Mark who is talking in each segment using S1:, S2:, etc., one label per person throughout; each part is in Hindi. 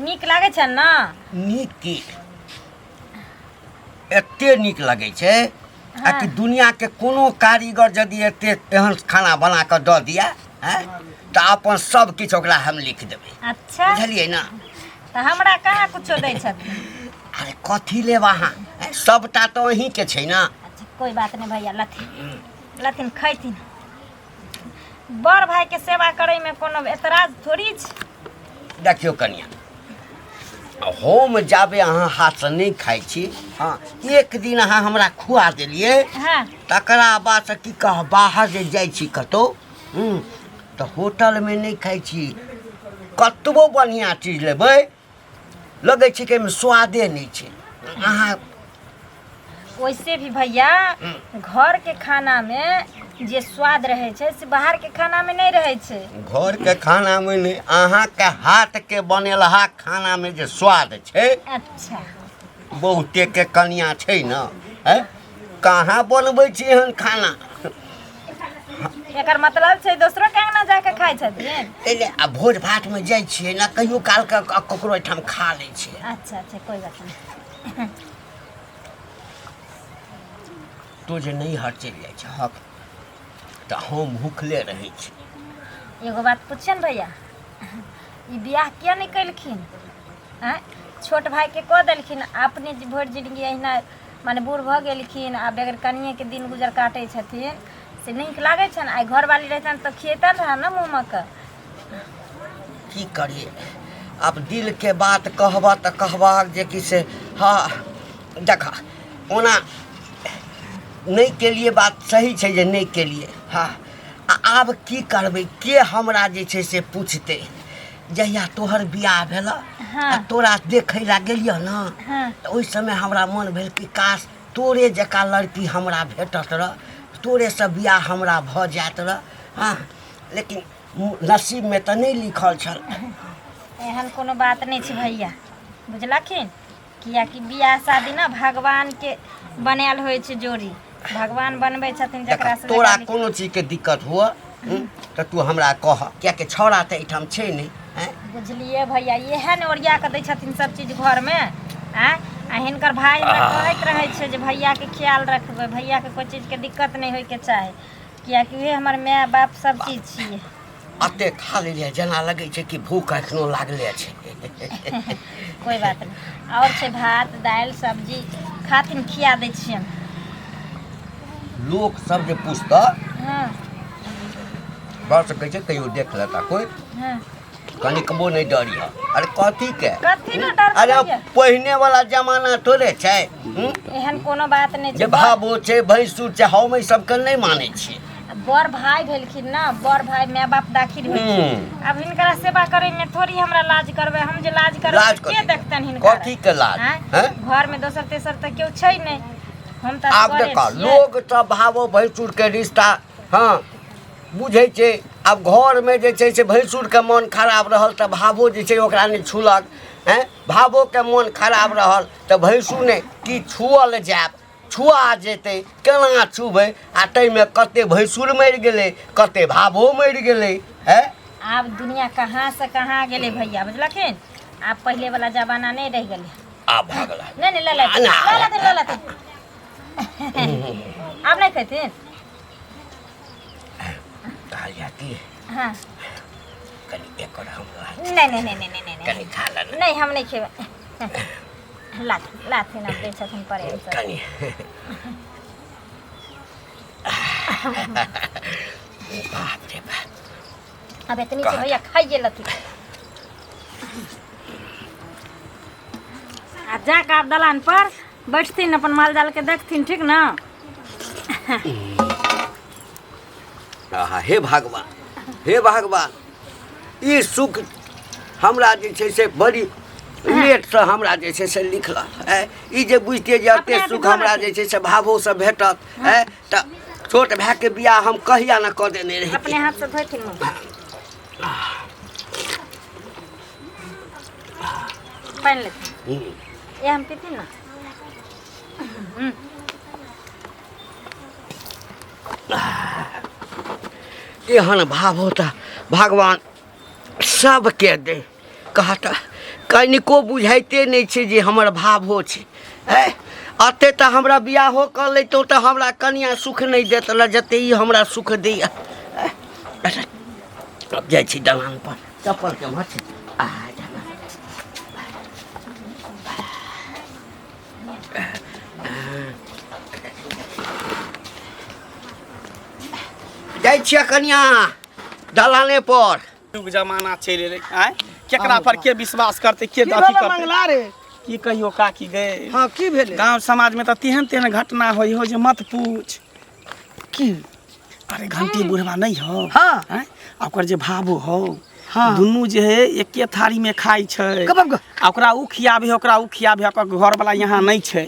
S1: नीक लागे छै ना?
S2: नीक की एते नीक लगे छै आ कि दुनिया के कोनो कारीगर यदि एते एहन खाना बना के दऽ दिया तो अपन सब किछु ओकरा हम लिख देबै।
S1: अच्छा
S2: बुझलियै ना?
S1: तो हमरा कहाँ कुछो दै छथिन?
S2: अरे कथी लेब अहाँ? सबटा तो अहीं के छै ना।
S1: अच्छा कोई बात नहीं भैया, लथिन खैथिन। बड़ भाई के सेवा करे में कोनो एतराज थोड़ी छै।
S2: देखियो कनिया, हम जाबे अहाँ हाथ से नहीं खाई छी, हाँ एक दिन अहाँ हमरा खुआ देलिए,
S1: हाँ
S2: तकरा बाद से की कह बाहर जे जाई छी कतो तो होटल में नहीं खाई छी, कतबो बढ़िया चीज लेबै लगे छी कि में स्वादे नहीं छै। अहाँ
S1: वैसे भी भैया घर के खाना में जे स्वाद रहे छै से बाहर के खाना में नहीं रहे छै।
S2: घर के खाना में नहीं, अहाँ के हाथ के बनेलहा खाना में जे स्वाद छै।
S1: अच्छा
S2: बहुते के कनिया छै ना, कहाँ बनबै छी एहन खाना?
S1: एकर मतलब छै दोसरो के अंगना जाके खाइ छथिन।
S2: एले आ भोज भात में जाइ छियै ना, कहियो काल के ककरो ठाम खा लै छियै।
S1: अच्छा अच्छा कोई बात नहीं।
S2: तो जे नहीं हट चलि जाइ छै हक तो हम भूखले रहै छी।
S1: एगो बात पूछन भैया, ई बियाह किया नहीं कैलखिन? छोट भाई के कह देलखिन, अपने भोर जिंदगी अहिना माने बूढ़ भऽ गेलखिन आ बेगर कनिए के दिन गुजर काटे छथिन से नीक लागे छन। आई घर वाली रहतन तो खिएतन रहा ना मुँह में का।
S2: की करिए, अब दिल के बात कहबा तो कहबा जे कि से हाँ देखा ओना नहीं के लिए बात सही छै जे नहीं के लिए, हाँ आब की करबै? के हमरा जे छै से पूछते? जहिया तोहर बियाह भेला
S1: हाँ।
S2: तोरा देखे ला गेलियो ना,
S1: हाँ।
S2: तो ओहि समय हमरा मन भेल कि काश तोरे जका लड़की हमरा भेटत रह, तोरे से बियाह हमरा भ जात रह। हाँ लेकिन नसीब में तो नहीं लिखल छल।
S1: एहन कोनो बात नहीं छै भैया, बुझलखिन? कियाकि बियाह शादी ना भगवान के बनायल होय छै जोड़ी, भगवान बनबै छथिन जकरा से।
S2: तोरा कोनो चीज के दिक्कत हुआ तो तू हमरा कह, क्या के छौड़ा तो एठाम छै नहीं।
S1: बुझलिए भैया, इहे ने ओरिया के दै छथिन सब चीज घर में। आ हिनकर भाई हमरा कहैत रहे छै जे भैया के ख्याल रखबै, भैया के कोई चीज के दिक्कत नहीं होय के चाहे, कियाकि वे हमर माय बाप सब चीज छियै।
S2: अते खा लेलिए जेना लगे छै कि भूख एखनो लागले छै।
S1: कोई बात नहीं, और छै भात दाल सब्जी खातिन खिया दै छियन।
S2: लोग सब जे पूछता
S1: हाँ
S2: बढ़ सकै छै कहियो देख लेता कोई,
S1: हाँ
S2: कनिकबो नहीं डरिया। अरे कथी के?
S1: कथी न डर
S2: अरे
S1: भैया?
S2: पहिने वाला जमाना थोड़े छै।
S1: एहन कोनो बात नहीं
S2: जे
S1: छै।
S2: भाबो छै भैंसुर छै, हम ई सबके नहीं मानै छियै।
S1: बड़ भाई भेलखिन ना, बड़ भाई माय बाप दाखिल भेलखिन। अब हिनकरा सेवा करे में थोड़ी हमरा लाज करबै, हम जे लाज करबै
S2: लाज
S1: के
S2: कथी?
S1: देखतन हिनका?
S2: कथी के लाज? हैं?
S1: घर में दोसर तेसर त केओ छै नहीं, हम त
S2: आब
S1: करे
S2: देखा
S1: छियै।
S2: लोग सब भावो भैंसुर के रिश्ता हाँ बुझे छै। अब घर में जे छै से भैंसुर के मन खराब रहल तो भावो जे छै ओकरा नहीं छूलक, भावो के मन खराब रहल तो भैंसुर ने की छुअल जायब, छुआ जेतै केना छुबै? आ ताहिमे कते भैंसुर मरि गेलै, कते भावो मरि गेलै।
S1: आब दुनिया कहाँ से कहाँ गेले भैया, बुझलखिन? आब पहले वाला जमाना नहीं रह गेले।
S2: आब भगला
S1: नहीं नहीं ले लेते अब नहीं खेथिन।
S2: कहलिया कि
S1: हाँ
S2: कनी एक और हमरा
S1: नहीं
S2: कनी खा लेना
S1: नहीं हम नहीं खेबै। लाथिन अब दै छथिन प्रेम से।
S2: कनी बाप रे बाप।
S1: अब इतनी से भैया खाइए लथी। आ जाके आप दलान पर बैठथिन, अपन माल जाल के देखथिन, ठीक ना?
S2: हे भगवान, हे भगवान, ई सुख हमरा जे छै से बड़ी लेट से हमरा जे छै से लिखला ई जे बुझतियै जे एते सुख हमरा जे छै से भावो से भेटत त छोट भाई के बियाह हम कहिया न क देने रही।
S1: अपने हाथ से धोथिन पानि लेथिन, ये हम पीथिन ना।
S2: एहन भाव होता भगवान सबके दे। कहता कनिको बुझाइते नहीं छै जे हमर भावो छै। अते तऽ हमरा बियाहो कऽ लैतहुँ तऽ हमरा कनिया सुख नहीं देत ल जते ई हमरा सुख दैया। अब जाइ छी दलान पर चप्पल के मछ जाइ छियै कनिया दलाने पर।
S3: युग जमाना चलि रे आय केकरा पर के विश्वास करते के अथी करते
S4: रे
S3: की कहियो काकी गए।
S4: हाँ की भेले
S3: गांव समाज में तो तेहन तेहन घटना होई हो जे मत पूछ।
S4: की
S3: अरे घंटी बुढ़वा नहीं हो
S4: हाँ
S3: हैं ओकर जे भाबो हो
S4: हाँ
S3: दुनू जे है एके थारी में खाई छै।
S4: कब
S3: आ ओकरा उ खियाबे ओकरा उ खियाबे ओकर घर वाला यहाँ नहीं छै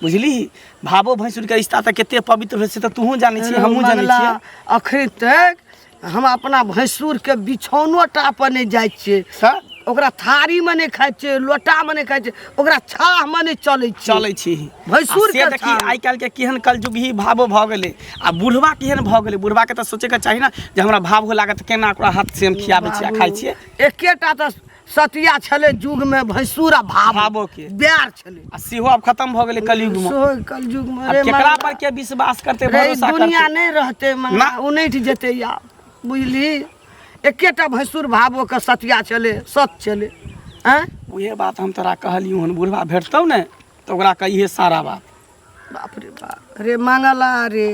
S3: बुझली। भाबो भैंसुर के रिश्ता त केते पवित्र होइ छै त तूहू जानै छी हमहू जानै छी।
S4: अखन तक हम अपना भैंसुर के बिछौनो टा पर नहीं जाय छियै। ओकरा थारी में नहीं खाय छियै लोटा में नहीं खाय छियै ओकरा छाह में नहीं चलै
S3: छी।
S4: भैंसुर के
S3: देखी आइ काल्हि के केहन कलयुग ही भावो भ गेलै आ बुढ़वा केहन भ गेलै। बुढ़वा के त सोचे के चाही ना जे हमरा भाव हो लागत केना ओकरा हाथ से हम खियाबै छी आ खाइ छियै।
S4: एकेटा त सतिया छले युग में भैंसुर आ भावो
S3: के
S4: ब्यार छले
S3: आ सेहो अब खत्म भ गेलै कलयुग में।
S4: कलयुग में
S3: अब केकरा पर के विश्वास करते भरोसा करते
S4: दुनिया नहीं रहते मंगा उनैठ जेते या बुझली। एकेटा भैंसुर भावो के सतिया चले सत चले हैं।
S3: उहे बात हम तोरा कहलियो हन बुढ़वा भेटतौ ने तो ओकरा कहिए सारा बात।
S4: बाप रे बाप रे मंगला रे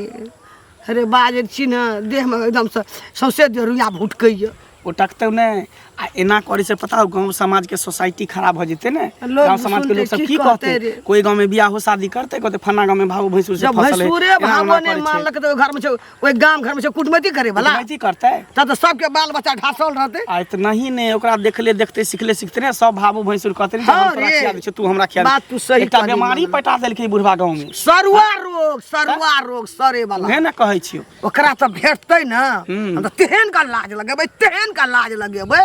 S4: अरे बाजे छी न देह में एकदम से सौसे दे रुइया भुटकैया
S3: उटकतौ ने आ एना करे से पता हो गांव समाज के सोसाइटी खराब हो जेते ने।
S4: लोग
S3: गांव समाज के लोग सब की कहते कोई गांव में बियाह हो शादी करते कहते फना गांव में भाव भैंसुर से फसल है।
S4: भैंसुरे भावो ने मानलक तो घर में ओइ गांव घर में से कुटमैती करे वाला
S3: कुटमैती करते
S4: त सबके बाल बच्चा ढासल रहते।
S3: आ त नहीं ने ओकरा देखले देखते सिखले सिखते ने सब भाव भैंसुर कहते ने हम तोरा खिया दे छ तू हमरा खिया।
S4: बात तू सही
S3: एकटा बीमारी पटा देलकै बुढ़वा गांव में
S4: सरुआ रोग सरे वाला
S3: उहे न कहै छियो।
S4: ओकरा त भेटतै न हम त तेहन का लाज लगेबै तेहन का लाज लगेबै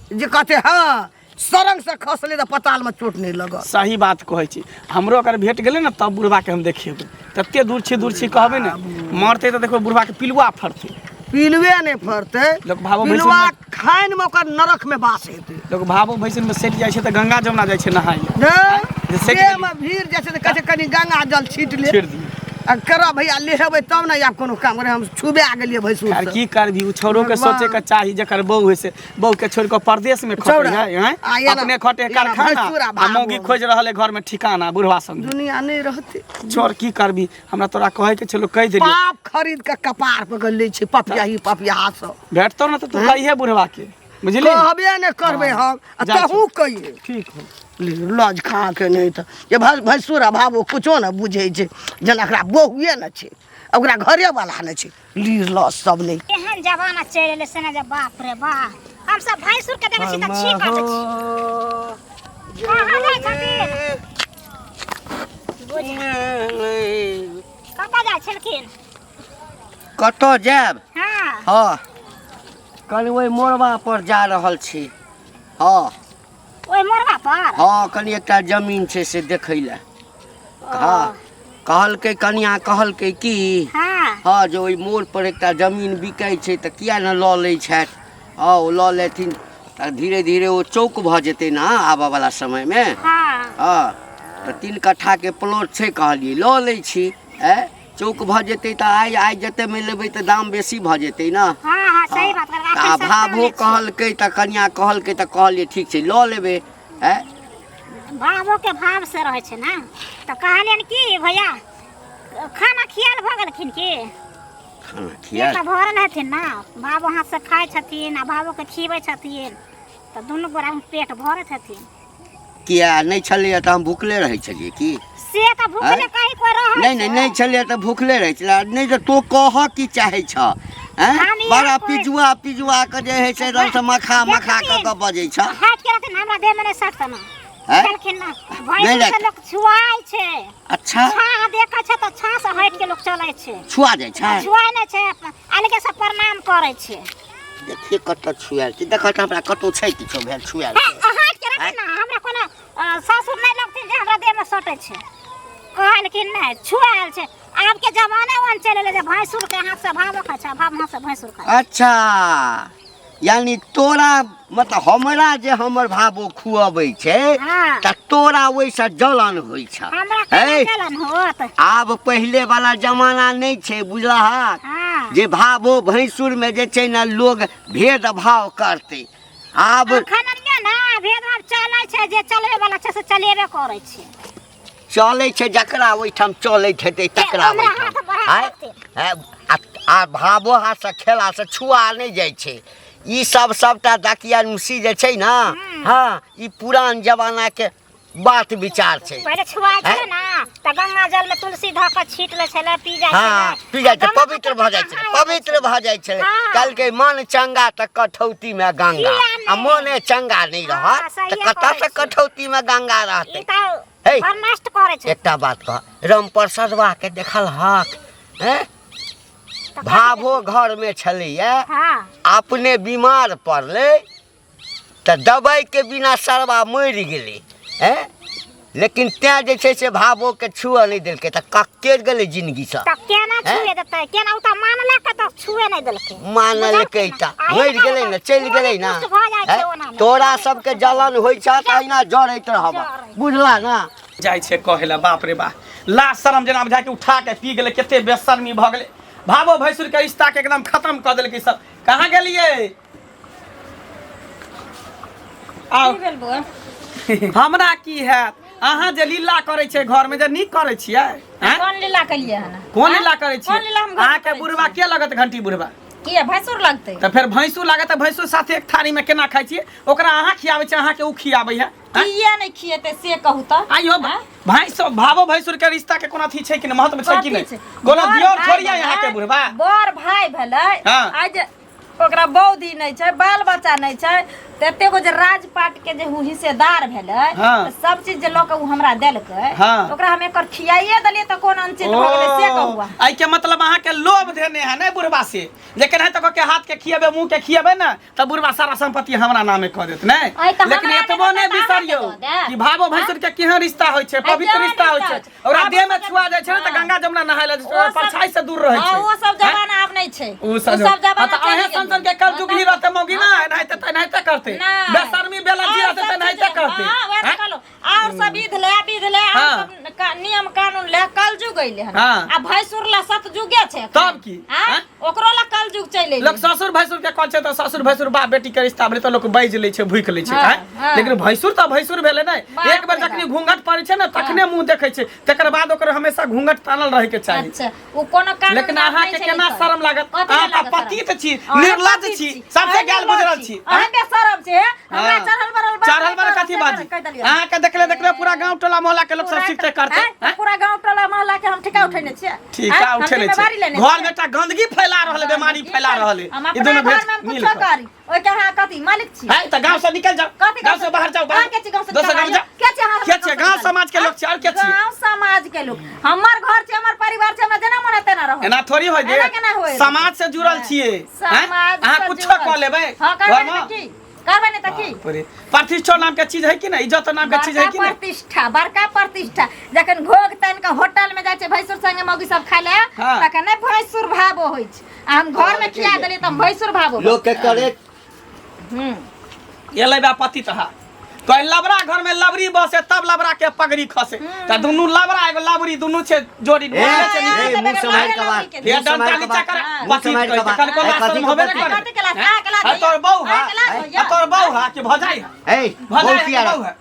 S4: जे कहते हाँ सरंग से खसले तो पताल में चोट नहीं लगा।
S3: सही बात कहै छी हमरो अगर भेट गेले ना तब बुढ़वा के हम देखेबै तते दूर छी कहबै ना मरते तो देखो बुढ़वा के पिलुआ फरते।
S4: पिलुए नहीं फरते
S3: लोग भावो
S4: पिलुआ खाइन में ओकर नरक में बास हेते।
S3: लोग भावो भैंसुर में सेट जाय छै त गंगा जमुना जाय छै नहाय
S4: देह में भीड़ जैसे त कहै कनी गंगा जल छीट ले
S3: छीट दी
S4: आ करा भैया लेहेबै तब ना या कोनो काम करे हम छुबे आ गेलिए भैंसुर
S3: यार की करबी उ छोरो के सोचे के चाही जकर बहू है से बहू के छोड़ के परदेश में खटे है अपने खटे कारखाना आ मौगी खोज रहले घर में ठिकाना बुढ़वा संग
S4: दुनिया नहीं रहते।
S3: छोड़ की करबी हमरा तोरा कहे के चलो कह देली
S4: पाप खरीद के कपार पकड़ ले छै पपिया सब
S3: भेटतो ना तो तू कहिए बुढ़वा के बुझली
S4: कहबे ने करबे हम तहू कहिए
S3: ठीक हो
S4: लज खा के नहीं तो ये भैंसुर भावो कुछो न बुझे छै जना एकरा बहुए न छै ओकरा घरे वाला न छै लीर लस सब नहीं।
S1: एहन जमाना चलि एले से ना जे बाप रे बाप हम सब भैंसुर के देखे छी त छी काटे छी कहां जाय छथिन कतऽ जाय छलखिन
S2: कतऽ जायब।
S1: हां
S2: हाँ कल ओहि मोड़वा पर जा रहल छी। हाँ
S1: ओइ मोरवा पर
S2: हाँ कनी एकटा जमीन छै से देखै ले। हाँ कहलकै कनिया कहलकै की हाँ जो ओहि मोड़ पर एकटा जमीन बिकै छै तऽ किया न लऽ लै छथि। हाँ ओ लऽ लेथिन तऽ धीरे धीरे ओ चौक भऽ जेतै ने आबऽ वाला समय में। हाँ तऽ 3 कट्ठा के प्लॉट छै कहलियै लऽ लै छी। चौक भऽ जेतै तऽ आइ जते में लेबै तऽ दाम बेसी भऽ जेतै ने।
S1: हां सही बात कर
S2: आ भावो कहलकै तऽ कनिया कहलकै तऽ कहलियै ठीक छै लऽ लेबै।
S1: भावो के भाव से रहै छै ना तऽ कहलियन की भैया खाना खियाल भ गेलखिन की
S2: खाना खियाल
S1: पेट भरल हेथिन ना बाबू हाथ से खाय छथिन आ बाबू के खिबै छथिन तऽ दुनू गोरा में पेट भरत हेथिन।
S2: किया नहीं छलैया तऽ हम भूखले रहै छलियै की
S1: से तऽ भूखले कहीं कोई रहै
S2: नहीं छलियै तऽ भूखले रहै छलै नहीं तऽ तो कह की चाहे छ बड़ा पिजुआ के जे है से एकदम से मखा के बजै छ
S1: हाथ के रहथिन हमरा देह में नहीं सकत ना देखिन ना भैंस से लोग छुआय छै। अच्छा छा देखै छै तऽ छा से हट के लोग चलै छै
S2: छुआ जाइ छै
S1: छुआय नै छै अलगे से प्रणाम करै छै।
S2: देखिए कत छुआल छै देखत हमरा कतो छै किछो भेल छुआल
S1: हाथ के रहथिन ना हमरा कोनो सासुर नहीं लगथिन जे हमरा देह में सटै छै कहलखिन नहीं छुआल छै। अब के जमाने वन चले ले भैंसुर के हाथ से भाव खाय छै भाव हाथ से भैंसुर खाय।
S2: अच्छा यानी तोरा मतलब हमरा जे हमर भाबो खुआबै छै
S5: हाँ।
S2: त तोरा वैसा जलन होइ छ
S5: हमरा
S2: है?
S5: केना चलन होत
S2: आब पहिले वाला जमाना नहीं छै बुझलहा
S5: हाँ
S2: जे भाबो भैंसुर में जे छै ना लोग भेदभाव करते आब
S5: खननिया ना भेदभाव चलै छै जे चलबे वाला छै से चलेबे करै छै
S2: चलै छै जकरा ओहिठाम चलैत हेतै तकरा
S5: हमरा
S2: ओहिठाम
S5: हाथ बढ़ा
S2: आँय?
S5: देतै।
S2: आँय? आ भाबो हाथ से खेला से छुआ नहीं जाइ छै ई सब सबटा दकियानुसी जे छै ना हाँ ई पुरान जमाना के बात विचार छै
S5: पहिले छुआइ
S2: हैं?
S5: छलै ना त गंगा जल में तुलसी धऽ कऽ छीट लै छलै पी जाइ
S2: हाँ
S5: छलै
S2: पी जाइ छै
S5: गंगा
S2: पवित्र
S5: जल
S2: भऽ जाइ छै
S5: नहाय
S2: पवित्र भऽ जाइ छै
S5: हाँ।
S2: कल के मन चंगा त कठौती में गंगा
S5: किया
S2: आ
S5: नहीं?
S2: मोने चंगा नहीं
S5: हाँ,
S2: रहत
S5: सहिए
S2: त कतऽ
S5: कहै
S2: से
S5: छी।
S2: कठौती में गंगा
S5: ई
S2: रहतै
S5: त
S2: हे।
S5: बड़ नष्ट करै छै
S2: एकटा बात कह रामप्रसादवा के देखल हक हैं भाभो घर में छलैया
S5: हाँ
S2: अपने बीमार पड़ले त दवाई के बिना सरवा मरि गेलै हैं लेकिन तैं जे छै से भाभो के छुअ नहीं देलकै त कक्केर गेलै जिंदगी से
S5: त केना
S2: हैं?
S5: छुए देतै केना उ त मानले के त छुए नहि देलकै
S2: मानलकै त मरि गेलै न चलि गेलै न
S5: पुष्ट भऽ जाइ छै
S2: हैं?
S5: ओना मे।
S2: तोरा सबके जलन होइ छ त अहिना जरैत रहब बुझला ना
S3: जाइ छै कहेला बाप रे बा लाज शरम जेना बुझा के उठा के पी गेलै कते बेशर्मी भऽ गेलै भावो भैंसुर के रिश्ता के एकदम खत्म कर देलकै सब कहाँ गेलिए आओ
S1: की भेल बौआ
S3: हमरा की हैत अहाँ जे लीला करै छै घर में जे नीक करै छियै हैं?
S1: कोन लीला केलिए हन
S3: कोन लीला करै
S1: कोन
S3: छियै
S1: लीला हम घर
S3: अहाँ के
S1: करै
S3: बुढ़वा के लगत घंटी बुढ़वा
S1: किया भैंसुर लगतै
S3: तो फिर भैंसू लागत भैंसू साथे एक थारी में केना खाइ छियै ओकरा अहाँ खियाबै छै अहाँ के उ खियाबै है हैं?
S1: किया नहीं खिएते से कहू त
S3: आइयो
S1: हैं?
S3: भैंस भावो भैंसुर के रिश्ता के कोनो अथी छै कि नहीं महत्व छै कि
S1: कथी
S3: नहीं
S1: छै?
S3: कोनो
S1: बड़
S3: दियोर
S1: भाई
S3: छोड़िया यहाँ के
S1: भेलै,
S3: बुढ़वा
S1: बड़ भाई भेलै
S3: हाँ।
S1: आज ओकरा बौदी नहीं छै बाल बच्चा नहीं छै तते गो जे राजपाट के जे हिस्सेदार भेलै
S3: हाँ।
S1: त सब चीज जे लोग उ हमरा देलकै
S3: हाँ।
S1: ओकरा हम एकर खियाइए देलिए त कोन अनचित भ गेलै से कहू
S3: आई के मतलब अहाँ के लोभ देने है नहीं बुढ़वा से लेकिन है तो के हाथ के खिएबे मुंह के खिएबे ना तब बुढ़वा सारा संपत्ति हमरा नामे कह देत नहीं
S1: आई त
S3: लेकिन
S1: हमरा
S3: एतबो
S1: नामे
S3: नहीं
S1: तऽ अहाँके
S3: बिसरियो
S1: दऽ देत।
S3: कि भावो भैंसुर के केहन रिश्ता होय छै पवित्र
S1: केहन
S3: रिश्ता होय
S1: रिश्ता
S3: छै
S1: होय छै।
S3: ओकरा
S1: आब
S3: देह में
S1: ओकर-
S3: छुआ जाय छै ना त
S1: हाँ।
S3: गंगा जमुना नहाय ले
S1: ओ सब-
S3: परछाई से दूर रहे
S1: हाँ,
S3: छै
S1: वो सब
S3: हैं?
S1: जमाना आब नहीं छै
S3: उ सब
S1: जमाना
S3: तो अहे
S1: चलि
S3: संसन के
S1: गेलै।
S3: कल जुगली रहते मौगी ना नहीं करते
S1: नहीं।
S3: बेशर्मी बेलज्जी रहते त नहीं करते
S1: हाँ, वैसे
S3: हैं?
S1: कहलो। और सब विध ले और
S3: हाँ।
S1: सब नियम कानून ले कल जुग अइले हन
S3: हाँ।
S1: आ भैंसुर ला सत जुगे छै एखन।
S3: तब की?
S1: हाँ?
S3: हाँ?
S1: ओकरो ला कल जुग चलि
S3: लोग
S1: अइले
S3: ससुर भैंसुर के कहै छै त ससुर भैंसुर बाप बेटी के रिश्ता भेलै त लोग बैज लै छै भूख लै छै
S1: हाँ,
S3: हैं?
S1: हाँ।
S3: लेकिन भैंसुर त भैंसुर भेलै नै
S1: बाप
S3: एक बेर
S1: रे
S3: जखनी
S1: बाप।
S3: घूंघट पड़ै छै ना तखने मुंह देखै छै तकर बाद ओकर हमेशा घूंघट तानल रहै के चाही
S1: अच्छा वो कोनो कानून
S3: लेकिन
S1: बात
S3: अहाँ
S1: नहीं
S3: के
S1: छै
S3: केना
S1: लिखल।
S3: शर्म लागत
S1: कथी
S3: अहाँ
S1: लागत
S3: त पतित
S1: शर्म?
S3: छी
S1: अहाँ
S3: निर्लज्ज
S1: पतित
S3: छी
S1: छी।
S3: सबसे
S1: अहाँ
S3: गाल
S1: निर्लज्ज
S3: गुजरल
S1: छी।
S3: छी
S1: अहाँ बेशरम छी हमरा
S3: हाँ।
S1: चढ़ल बरल बात
S3: चढ़ल
S1: नहीं
S3: बरल
S1: करब,
S3: कथी
S1: से
S3: बाजी
S1: कहि देलियै।
S3: अहाँ के देखले पूरा गांव टोला मोहल्ला के लोग सब सीखते करते
S1: हैं?
S3: हैं?
S1: पूरा गांव टोला मोहल्ला के हम ठिका उठेने छियै
S3: ठीक
S1: हैं?
S3: है
S1: हम
S3: उठे ले
S1: जिम्मेवारी लेने
S3: घर
S1: छियै।
S3: में एकटा गंदगी फैला रहल है बीमारी फैला रहल है
S1: हम
S3: ई
S1: अपना
S3: दोनों
S1: घर
S3: भेज
S1: में हम
S3: मिल
S1: कुछो
S3: कर
S1: करी ओइ के अहाँ कथी मालिक छी
S3: है त गांव से निकल जाओ
S1: कथी
S3: गांव से बाहर जाओ
S1: अहाँ के छी गांव से
S3: दोसर गांव
S1: निकल
S3: जाओ
S1: के छी अहाँ
S3: के छी गांव समाज के लोग छी और के छी
S1: गांव समाज के लोग हमर घर छै हमर परिवार छै हमरा जेना मन तेना रहो
S3: एना थोड़ी होय
S1: एना केना
S3: दे
S1: होय?
S3: समाज से जुड़ल छियै हैं?
S1: समाज
S3: अहाँ
S1: से
S3: कुछो
S1: जुड़ल।
S3: क लेबै
S1: हां
S3: घर
S1: करबै
S3: में
S1: न की करबै न त की
S3: पूरे प्रतिष्ठा नाम के चीज है कि नहीं इज्जत नाम के चीज है कि नहीं
S1: बड़का प्रतिष्ठा जखन घोग तन के होटल में जाय छै भैंसुर संगे मौगी सब खाय ले
S3: हाँ।
S1: तखन नै भैंसुर भाबो होय छै आ हम घर में खिया देलियै त हम भैंसुर भाबो
S2: लोग के करे
S3: ये लेबा पति तहा तो लबरा घर में लबरी बसे तब लबरा के पगड़ी खसे त दुनु लबरा एगो लबरी दुनु छे जोड़ी
S2: ए,
S3: बोले छे
S2: ए, मुंह संभाल के बात
S3: ये
S2: मुंह संभाल
S3: डंटा
S2: के
S3: नीचा
S2: बात
S3: कर
S2: मुंह
S3: पति
S2: संभाल के बात
S3: कल को
S2: ए,
S3: लास्ट
S2: कथी
S3: होबे
S2: के
S3: न
S2: बात?
S3: करे
S1: कथी के लास्ट? आ, के लास्ट
S3: है तोर बहू है
S1: भैया।
S3: तोर बहू है कि भजाई है
S2: ए
S3: भजाई
S2: बहुत
S3: है बहू है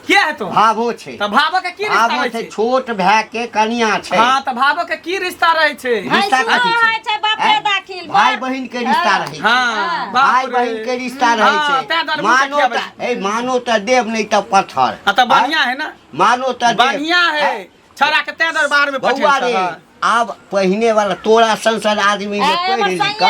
S3: क्या है तो
S2: भावो छै
S3: त भावो के की रिश्ता
S2: भावो
S3: रहे
S2: छै
S3: छे
S2: छोट भाई के कनिया छै
S3: हां त भावो के की रिश्ता रहे छे
S2: रिश्ता
S1: भैंसुर
S2: कथी
S1: होय छै बापे
S2: हैं?
S1: दाखिल
S2: भाई बहन के रिश्ता रहे छै
S3: हां
S2: भाई बहन के रिश्ता रहे छै मानो त ए मानो त देव नहीं त पत्थर
S3: त बढ़िया है ना
S2: मानो त देव
S3: बढ़िया है छोरा के ते दरबार में
S2: बउआ रे
S3: पठे
S2: आब पहिने वाला तोरा संसद आदमी में पढ़ ली का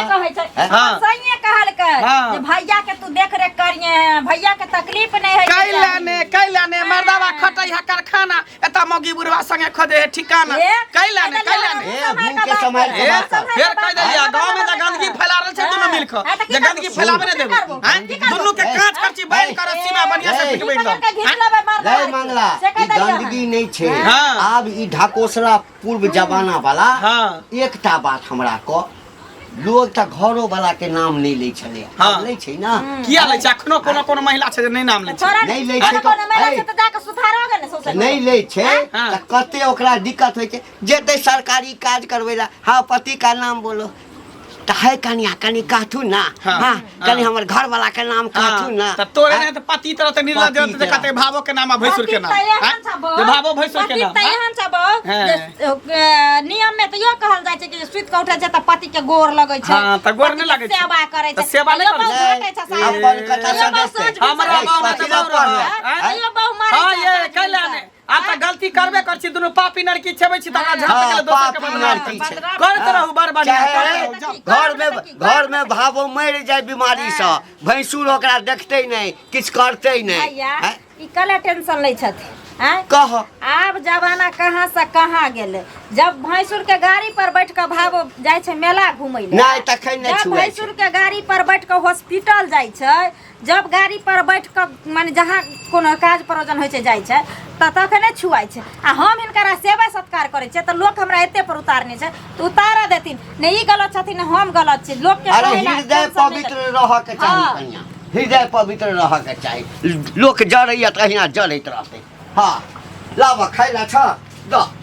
S3: हाँ।
S1: सैये कहलकै
S3: हाँ।
S1: जे भैया के तू देख रेख करिए भैया के तकलीफ नहीं है
S3: कैलाने मर्दावा खटै है कारखाना एता मौगी बुढ़वा संगे खोदे है ठिकाना कैलाने
S2: ए मुंह के समार के बात कर
S3: फिर कह दिया गांव में त गंदगी फैला रहल छै दुनु मिलके जे गंदगी फैलावे ने देबो हैं दुनु के कांच करची बैल कर सीमा बढ़िया से पिटबै एकदम
S2: लय मंगला ई गंदगी नहीं छै
S3: हाँ।
S2: आब ई ढाकोसरा पूर्व जमाना वाला
S3: हाँ।
S2: एकटा बात हमरा क लोग त घरो वाला के नाम नहीं लै छले
S3: हाँ।
S2: लै छै ना
S3: किया लै छै अखनो कोनो महिला छै जे नहि नाम लै छै
S1: छोरा
S2: नहीं लै छै
S1: कोनो महिला
S2: ऐ,
S1: छै तऽ जाके सुधारो गए ने सोसाइटी
S2: नहीं लै छै
S3: हाँ।
S2: त कते ओकरा दिक्कत होइ छै जेते सरकारी काज करबै ला हाँ पति का नाम बोलो त है कनिया कनी कहथु ना
S3: हाँ।
S2: हाँ कनी
S3: हाँ।
S2: हमर घर वाला के नाम कहथु ना
S3: त तोरे ने त पति तरह त निर्लज
S2: पति
S3: जते कहते भावो के नाम आ भैंसुर के नाम जे भावो भैंसुर के नाम
S1: एहन सब
S3: हाँ।
S1: नियम में तो यो कहल जाय छै कि सुइत के उठे छै त पति के गोर लगै छै
S3: हाँ, त गोर नहि लगै छै।
S1: सेवा करै
S3: त
S1: छै
S3: सेवा नहि
S1: यो
S3: करै
S1: बहु
S3: छै।
S1: घटै छै साहब।
S2: अपन कथा
S1: यो बहु
S2: से
S1: सोच
S3: हमरा
S1: विचार
S3: बाबा
S1: करै
S3: त
S1: छै।
S3: बहु रह
S1: यो बहु मारै
S3: हां
S1: छै,
S3: ये
S1: साहब
S3: कैला
S1: विचार।
S3: ने आ त गलती करबे कर छी दुनु पापी लड़की छेबै छी त हमरा झाप
S2: हाँ,
S3: के दोसर के
S2: पापी
S3: बदनाम
S2: लड़की
S3: कर
S2: छै।
S3: करत रहू बड़ बढ़िया
S2: चाहे घर में भावो मर जाए बीमारी से भैंसुर ओकरा देखते नहीं किछ करते नहीं
S1: भैया
S2: हैं?
S1: ई कला टेंशन लै छथिन हैं?
S2: कह
S1: आब जमाना कहाँ से कहाँ गेले जब भैंसुर के गाड़ी पर बैठ के भागो जाय छै मेला घूमै ले
S2: नहीं तखन नहीं
S1: जब
S2: छुए
S1: भैंसुर के गाड़ी पर बैठ के हॉस्पिटल जाय छै जब गाड़ी पर बैठ के माने जहाँ कोनो काज प्रयोजन होइ छै जाय छै त तखने छुआय छै आ हम हिनकरा सेवा सत्कार करै छै त लोक हमरा एते पर उतारने छै त उतारा देथिन ने ई गलत छथिन ने हम गलत छी लोक के
S2: अरे
S1: कहेला
S2: हृदय
S1: टेंशन नहि
S2: पवित्र
S1: ले।
S2: रह के चाही
S1: हाँ।
S2: कन्या हृदय पवित्र रह के चाही लोक जरैया त अहिना जरैत रहतै हाँ लाब खाइला छ द